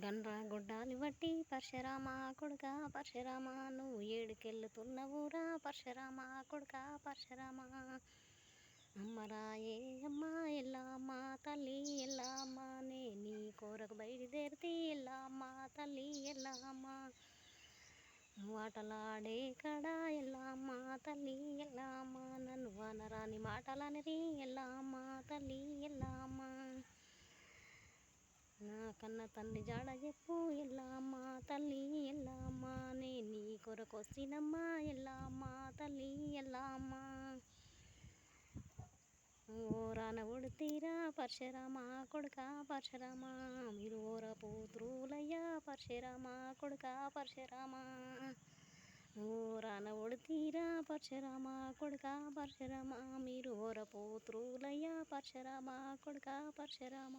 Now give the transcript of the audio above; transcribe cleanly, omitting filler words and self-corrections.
గండ్ర గుడ్డాలి బట్టి పరశురామ కొడుక పరశురామ నువ్వు ఏడుకెళ్ళుతున్నవురా పరశురామ కొడుక పరశురామ. అమ్మరాయే అమ్మ ఎల్లమ్మ తల్లి ఎల్లమ్మ నే నీ కోరకు బయలుదేరితే ఎల్లమ్మ తల్లి ఎల్లమ్మ. ఆటలాడే కాడా ఎల్లమ్మ తల్లి ఎల్లమ్మ నన్ను అనరాని మాటలనిరి ఎల్లమ్మ తల్లి ఎల్లమ్మ. నా కన్న తండ్రి జాడ చెప్పు ఎల్లమ్మ తల్లి ఎల్లమ్మ నే నీ కొరకు వచ్చినమ్మ ఎల్లమ్మ తల్లి ఎల్లమ్మ. ఓరాన ఉడితీరా పరశురామ కొడుక పరశురామ మీరు ఓర పుత్రులయ్యా పరశురామ కొడుక పరశురామ. ఓరాన ఉడితీరా పరశురామ కొడుక పరశురామ మీరు ఓర పుత్రులయ్యా పరశురామ కొడుక పరశురామ.